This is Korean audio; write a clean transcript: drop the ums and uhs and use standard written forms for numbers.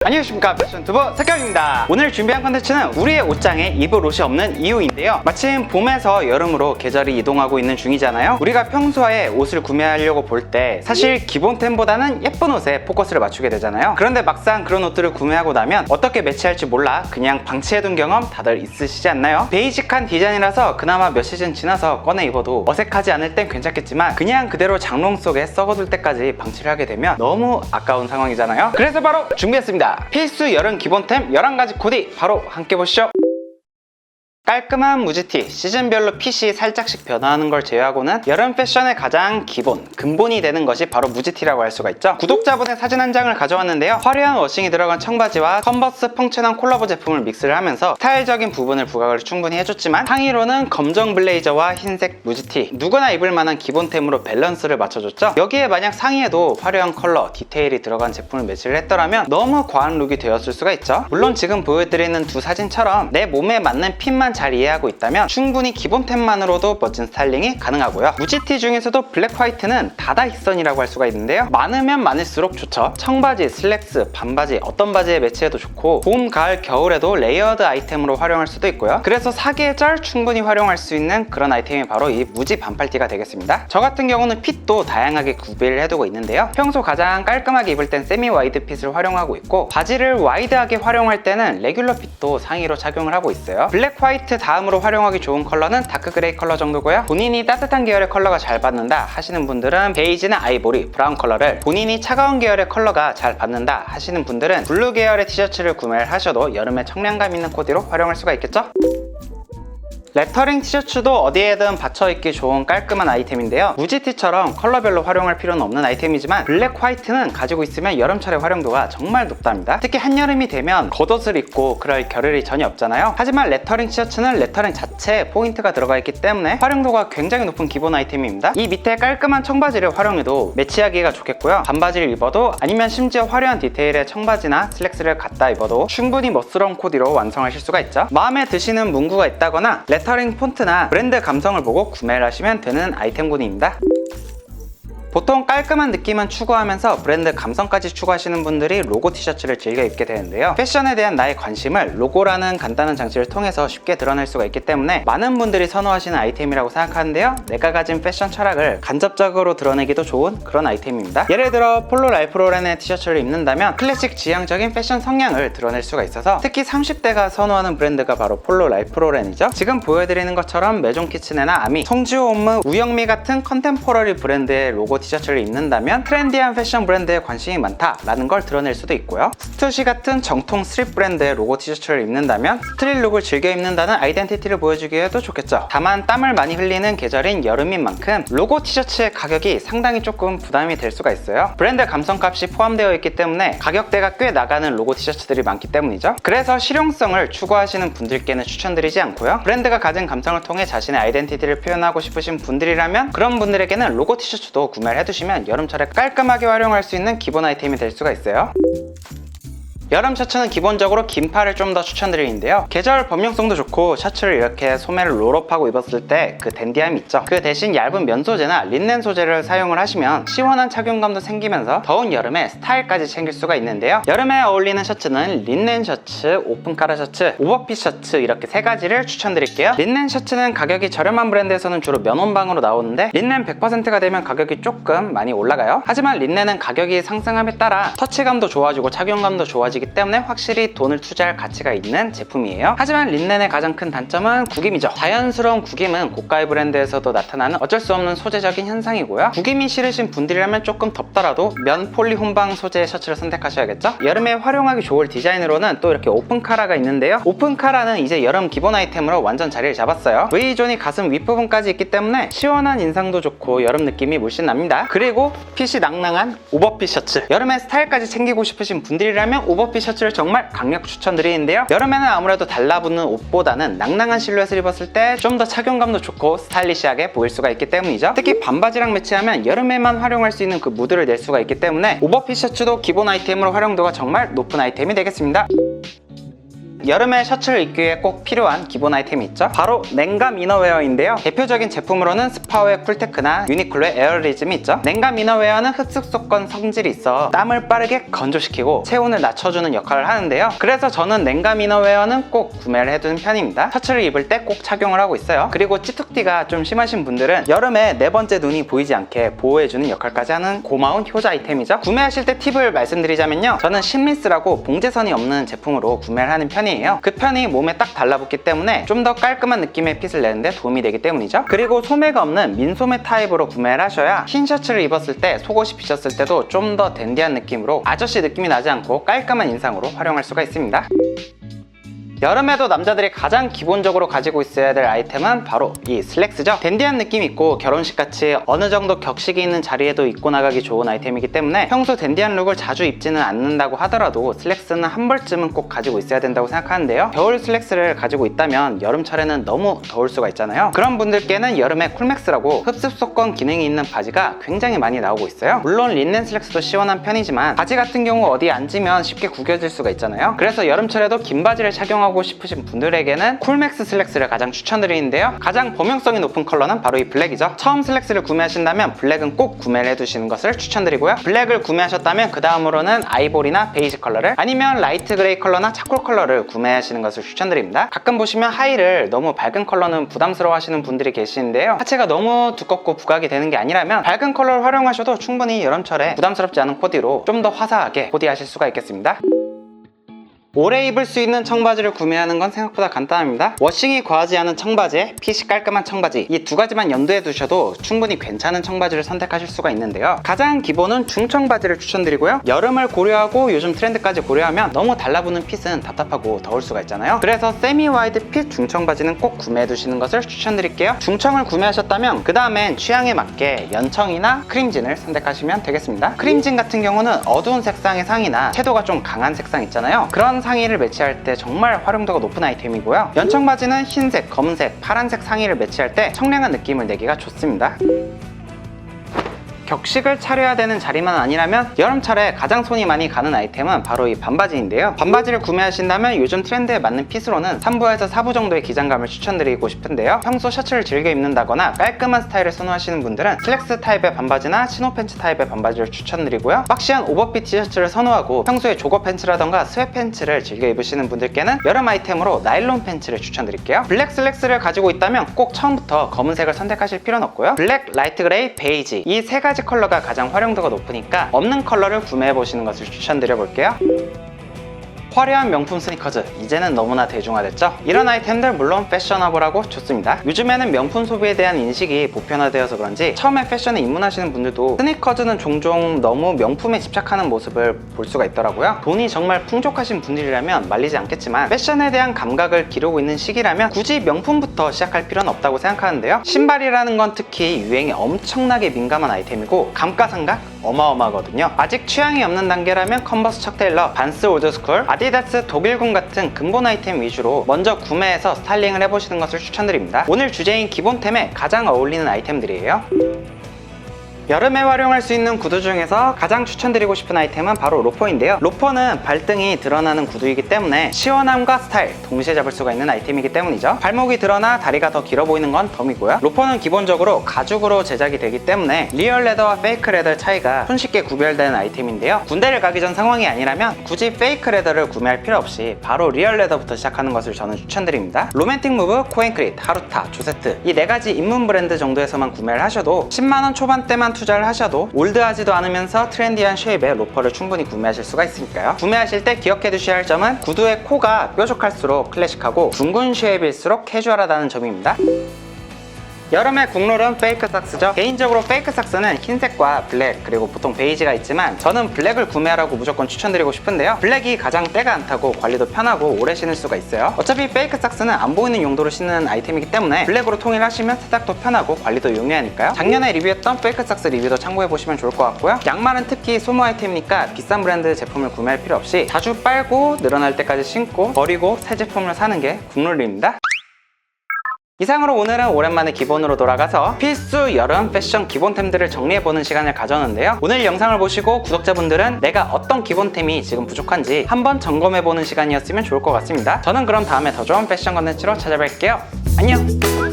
안녕하십니까, 패션투브 석경입니다. 오늘 준비한 컨텐츠는 우리의 옷장에 입을 옷이 없는 이유인데요. 마침 봄에서 여름으로 계절이 이동하고 있는 중이잖아요. 우리가 평소에 옷을 구매하려고 볼 때 사실 기본템보다는 예쁜 옷에 포커스를 맞추게 되잖아요. 그런데 막상 그런 옷들을 구매하고 나면 어떻게 매치할지 몰라 그냥 방치해둔 경험 다들 있으시지 않나요? 베이직한 디자인이라서 그나마 몇 시즌 지나서 꺼내 입어도 어색하지 않을 땐 괜찮겠지만 그냥 그대로 장롱 속에 썩어둘 때까지 방치를 하게 되면 너무 아까운 상황이잖아요. 그래서 바로 준비했습니다. 필수 여름 기본템 11가지 코디 바로 함께 보시죠. 깔끔한 무지티, 시즌별로 핏이 살짝씩 변화하는 걸 제외하고는 여름 패션의 가장 기본, 근본이 되는 것이 바로 무지티라고 할 수가 있죠. 구독자분의 사진 한 장을 가져왔는데요. 화려한 워싱이 들어간 청바지와 컨버스 펑션한 콜라보 제품을 믹스를 하면서 스타일적인 부분을 부각을 충분히 해줬지만 상의로는 검정 블레이저와 흰색 무지티, 누구나 입을 만한 기본템으로 밸런스를 맞춰줬죠. 여기에 만약 상의에도 화려한 컬러, 디테일이 들어간 제품을 매치를 했더라면 너무 과한 룩이 되었을 수가 있죠. 물론 지금 보여드리는 두 사진처럼 내 몸에 맞는 핏만 잘 이해하고 있다면 충분히 기본템만으로도 멋진 스타일링이 가능하고요. 무지티 중에서도 블랙 화이트는 다다익선이라고 할 수가 있는데요. 많으면 많을수록 좋죠. 청바지, 슬랙스, 반바지 어떤 바지에 매치해도 좋고 봄, 가을, 겨울에도 레이어드 아이템으로 활용할 수도 있고요. 그래서 사계절 충분히 활용할 수 있는 그런 아이템이 바로 이 무지 반팔티가 되겠습니다. 저 같은 경우는 핏도 다양하게 구비를 해두고 있는데요. 평소 가장 깔끔하게 입을 땐 세미 와이드 핏을 활용하고 있고 바지를 와이드하게 활용할 때는 레귤러 핏도 상의로 착용을 하고 있어요. 블랙 화이트 다음으로 활용하기 좋은 컬러는 다크 그레이 컬러 정도고요. 본인이 따뜻한 계열의 컬러가 잘 받는다 하시는 분들은 베이지나 아이보리, 브라운 컬러를, 본인이 차가운 계열의 컬러가 잘 받는다 하시는 분들은 블루 계열의 티셔츠를 구매를 하셔도 여름에 청량감 있는 코디로 활용할 수가 있겠죠? 레터링 티셔츠도 어디에든 받쳐입기 좋은 깔끔한 아이템인데요. 무지티처럼 컬러별로 활용할 필요는 없는 아이템이지만 블랙 화이트는 가지고 있으면 여름철의 활용도가 정말 높답니다. 특히 한여름이 되면 겉옷을 입고 그럴 겨를이 전혀 없잖아요. 하지만 레터링 티셔츠는 레터링 자체에 포인트가 들어가 있기 때문에 활용도가 굉장히 높은 기본 아이템입니다. 이 밑에 깔끔한 청바지를 활용해도 매치하기가 좋겠고요. 반바지를 입어도 아니면 심지어 화려한 디테일의 청바지나 슬랙스를 갖다 입어도 충분히 멋스러운 코디로 완성하실 수가 있죠. 마음에 드시는 문구가 있다거나 레터링 폰트나 브랜드 감성을 보고 구매를 하시면 되는 아이템군입니다. 보통 깔끔한 느낌은 추구하면서 브랜드 감성까지 추구하시는 분들이 로고 티셔츠를 즐겨 입게 되는데요. 패션에 대한 나의 관심을 로고라는 간단한 장치를 통해서 쉽게 드러낼 수가 있기 때문에 많은 분들이 선호하시는 아이템이라고 생각하는데요. 내가 가진 패션 철학을 간접적으로 드러내기도 좋은 그런 아이템입니다. 예를 들어 폴로 랄프 로렌의 티셔츠를 입는다면 클래식 지향적인 패션 성향을 드러낼 수가 있어서 특히 30대가 선호하는 브랜드가 바로 폴로 랄프 로렌이죠. 지금 보여드리는 것처럼 메종 키친애나 아미, 송지호 홈무, 우영미 같은 컨템포러리 브랜드의 로고 티셔츠를 입는다면 트렌디한 패션 브랜드에 관심이 많다라는 걸 드러낼 수도 있고요. 스투시 같은 정통 스트릿 브랜드의 로고 티셔츠를 입는다면 스트릿 룩을 즐겨 입는다는 아이덴티티를 보여주기에도 좋겠죠. 다만 땀을 많이 흘리는 계절인 여름인 만큼 로고 티셔츠의 가격이 상당히 조금 부담이 될 수가 있어요. 브랜드 감성값이 포함되어 있기 때문에 가격대가 꽤 나가는 로고 티셔츠들이 많기 때문이죠. 그래서 실용성을 추구하시는 분들께는 추천드리지 않고요. 브랜드가 가진 감성을 통해 자신의 아이덴티티를 표현하고 싶으신 분들이라면 그런 분들에게는 로고 티셔츠도 구매를 해두시면 여름철에 깔끔하게 활용할 수 있는 기본 아이템이 될 수가 있어요. 여름 셔츠는 기본적으로 긴팔을 좀 더 추천드리는데요. 계절 범용성도 좋고 셔츠를 이렇게 소매를 롤업하고 입었을 때 그 댄디함이 있죠. 그 대신 얇은 면 소재나 린넨 소재를 사용을 하시면 시원한 착용감도 생기면서 더운 여름에 스타일까지 챙길 수가 있는데요. 여름에 어울리는 셔츠는 린넨 셔츠, 오픈 카라 셔츠, 오버핏 셔츠 이렇게 세 가지를 추천드릴게요. 린넨 셔츠는 가격이 저렴한 브랜드에서는 주로 면원방으로 나오는데 린넨 100%가 되면 가격이 조금 많이 올라가요. 하지만 린넨은 가격이 상승함에 따라 터치감도 좋아지고 착용감도 좋아지기 때문에 확실히 돈을 투자할 가치가 있는 제품이에요. 하지만 린넨의 가장 큰 단점은 구김이죠. 자연스러운 구김은 고가의 브랜드에서도 나타나는 어쩔 수 없는 소재적인 현상이고요. 구김이 싫으신 분들이라면 조금 덥더라도 면 폴리 혼방 소재의 셔츠를 선택하셔야겠죠. 여름에 활용하기 좋을 디자인으로는 또 이렇게 오픈 카라가 있는데요. 오픈 카라는 이제 여름 기본 아이템으로 완전 자리를 잡았어요. V존이 가슴 윗부분까지 있기 때문에 시원한 인상도 좋고 여름 느낌이 물씬 납니다. 그리고 핏이 낭낭한 오버핏 셔츠, 여름에 스타일까지 챙기고 싶으신 분들이라면 오버핏 셔츠를 정말 강력 추천드리는데요. 여름에는 아무래도 달라붙는 옷보다는 낭낭한 실루엣을 입었을 때 좀 더 착용감도 좋고 스타일리시하게 보일 수가 있기 때문이죠. 특히 반바지랑 매치하면 여름에만 활용할 수 있는 그 무드를 낼 수가 있기 때문에 오버핏 셔츠도 기본 아이템으로 활용도가 정말 높은 아이템이 되겠습니다. 여름에 셔츠를 입기 위해 꼭 필요한 기본 아이템이 있죠. 바로 냉감 이너웨어인데요. 대표적인 제품으로는 스파오의 쿨테크나 유니클로의 에어리즘이 있죠. 냉감 이너웨어는 흡습속건 성질이 있어 땀을 빠르게 건조시키고 체온을 낮춰주는 역할을 하는데요. 그래서 저는 냉감 이너웨어는 꼭 구매를 해두는 편입니다. 셔츠를 입을 때 꼭 착용을 하고 있어요. 그리고 찌툭띠가 좀 심하신 분들은 여름에 네 번째 눈이 보이지 않게 보호해주는 역할까지 하는 고마운 효자 아이템이죠. 구매하실 때 팁을 말씀드리자면요, 저는 심리스라고 봉제선이 없는 제품으로 구매를 하는 편이에요. 그 편이 몸에 딱 달라붙기 때문에 좀 더 깔끔한 느낌의 핏을 내는데 도움이 되기 때문이죠. 그리고 소매가 없는 민소매 타입으로 구매를 하셔야 흰 셔츠를 입었을 때 속옷이 비쳤을 때도 좀 더 댄디한 느낌으로 아저씨 느낌이 나지 않고 깔끔한 인상으로 활용할 수가 있습니다. 여름에도 남자들이 가장 기본적으로 가지고 있어야 될 아이템은 바로 이 슬랙스죠. 댄디한 느낌 있고 결혼식같이 어느 정도 격식이 있는 자리에도 입고 나가기 좋은 아이템이기 때문에 평소 댄디한 룩을 자주 입지는 않는다고 하더라도 슬랙스는 한 벌쯤은 꼭 가지고 있어야 된다고 생각하는데요. 겨울 슬랙스를 가지고 있다면 여름철에는 너무 더울 수가 있잖아요. 그런 분들께는 여름에 쿨맥스라고 흡습속건 기능이 있는 바지가 굉장히 많이 나오고 있어요. 물론 린넨 슬랙스도 시원한 편이지만 바지 같은 경우 어디 앉으면 쉽게 구겨질 수가 있잖아요. 그래서 여름철에도 긴 바지를 착용하고 싶으신 분들에게는 쿨맥스 슬랙스를 가장 추천드리는데요. 가장 범용성이 높은 컬러는 바로 이 블랙이죠. 처음 슬랙스를 구매하신다면 블랙은 꼭 구매를 해두시는 것을 추천드리고요. 블랙을 구매하셨다면 그 다음으로는 아이보리나 베이지 컬러를, 아니면 라이트 그레이 컬러나 차콜 컬러를 구매하시는 것을 추천드립니다. 가끔 보시면 하의를 너무 밝은 컬러는 부담스러워 하시는 분들이 계시는데요, 하체가 너무 두껍고 부각이 되는 게 아니라면 밝은 컬러를 활용하셔도 충분히 여름철에 부담스럽지 않은 코디로 좀 더 화사하게 코디하실 수가 있겠습니다. 오래 입을 수 있는 청바지를 구매하는 건 생각보다 간단합니다. 워싱이 과하지 않은 청바지에 핏이 깔끔한 청바지, 이 두 가지만 염두에 두셔도 충분히 괜찮은 청바지를 선택하실 수가 있는데요. 가장 기본은 중청바지를 추천드리고요. 여름을 고려하고 요즘 트렌드까지 고려하면 너무 달라붙는 핏은 답답하고 더울 수가 있잖아요. 그래서 세미 와이드 핏 중청바지는 꼭 구매해 두시는 것을 추천드릴게요. 중청을 구매하셨다면 그 다음엔 취향에 맞게 연청이나 크림진을 선택하시면 되겠습니다. 크림진 같은 경우는 어두운 색상의 상의나 채도가 좀 강한 색상 있잖아요. 그런 상의를 매치할 때 정말 활용도가 높은 아이템이고요. 연청 바지는 흰색, 검은색, 파란색 상의를 매치할 때 청량한 느낌을 내기가 좋습니다. 격식을 차려야 되는 자리만 아니라면 여름철에 가장 손이 많이 가는 아이템은 바로 이 반바지인데요. 반바지를 구매하신다면 요즘 트렌드에 맞는 핏으로는 3부에서 4부 정도의 기장감을 추천드리고 싶은데요. 평소 셔츠를 즐겨 입는다거나 깔끔한 스타일을 선호하시는 분들은 슬랙스 타입의 반바지나 치노 팬츠 타입의 반바지를 추천드리고요. 박시한 오버핏 티셔츠를 선호하고 평소에 조거 팬츠라던가 스웨 팬츠를 즐겨 입으시는 분들께는 여름 아이템으로 나일론 팬츠를 추천드릴게요. 블랙 슬랙스를 가지고 있다면 꼭 처음부터 검은색을 선택하실 필요는 없고요. 블랙, 라이트 그레이, 베이지, 이 세 가지 컬러가 가장 활용도가 높으니까 없는 컬러를 구매해 보시는 것을 추천드려 볼게요. 화려한 명품 스니커즈, 이제는 너무나 대중화됐죠? 이런 아이템들 물론 패셔너블하고 좋습니다. 요즘에는 명품 소비에 대한 인식이 보편화되어서 그런지 처음에 패션에 입문하시는 분들도 스니커즈는 종종 너무 명품에 집착하는 모습을 볼 수가 있더라고요. 돈이 정말 풍족하신 분들이라면 말리지 않겠지만 패션에 대한 감각을 기르고 있는 시기라면 굳이 명품부터 시작할 필요는 없다고 생각하는데요. 신발이라는 건 특히 유행에 엄청나게 민감한 아이템이고 감가상각 어마어마하거든요. 아직 취향이 없는 단계라면 컨버스 척 테일러, 반스 올드스쿨, 아디다스 독일군 같은 근본 아이템 위주로 먼저 구매해서 스타일링을 해보시는 것을 추천드립니다. 오늘 주제인 기본템에 가장 어울리는 아이템들이에요. 여름에 활용할 수 있는 구두 중에서 가장 추천드리고 싶은 아이템은 바로 로퍼인데요. 로퍼는 발등이 드러나는 구두이기 때문에 시원함과 스타일 동시에 잡을 수가 있는 아이템이기 때문이죠. 발목이 드러나 다리가 더 길어 보이는 건 덤이고요. 로퍼는 기본적으로 가죽으로 제작이 되기 때문에 리얼 레더와 페이크 레더 차이가 손쉽게 구별되는 아이템인데요. 군대를 가기 전 상황이 아니라면 굳이 페이크 레더를 구매할 필요 없이 바로 리얼 레더부터 시작하는 것을 저는 추천드립니다. 로맨틱 무브, 코앤크릿, 하루타, 조세트, 이 네 가지 입문 브랜드 정도에서만 구매를 하셔도 10만원 초반대만 투자를 하셔도 올드하지도 않으면서 트렌디한 쉐입의 로퍼를 충분히 구매하실 수가 있으니까요. 구매하실 때 기억해 두셔야 할 점은 구두의 코가 뾰족할수록 클래식하고 둥근 쉐입일수록 캐주얼하다는 점입니다. 여름의 국룰은 페이크 삭스죠. 개인적으로 페이크 삭스는 흰색과 블랙 그리고 보통 베이지가 있지만 저는 블랙을 구매하라고 무조건 추천드리고 싶은데요. 블랙이 가장 때가 안 타고 관리도 편하고 오래 신을 수가 있어요. 어차피 페이크 삭스는 안 보이는 용도로 신는 아이템이기 때문에 블랙으로 통일하시면 세탁도 편하고 관리도 용이하니까요. 작년에 리뷰했던 페이크 삭스 리뷰도 참고해보시면 좋을 것 같고요. 양말은 특히 소모 아이템이니까 비싼 브랜드 제품을 구매할 필요 없이 자주 빨고 늘어날 때까지 신고 버리고 새 제품을 사는 게 국룰입니다. 이상으로 오늘은 오랜만에 기본으로 돌아가서 필수 여름 패션 기본템들을 정리해보는 시간을 가졌는데요. 오늘 영상을 보시고 구독자분들은 내가 어떤 기본템이 지금 부족한지 한번 점검해보는 시간이었으면 좋을 것 같습니다. 저는 그럼 다음에 더 좋은 패션 컨텐츠로 찾아뵐게요. 안녕!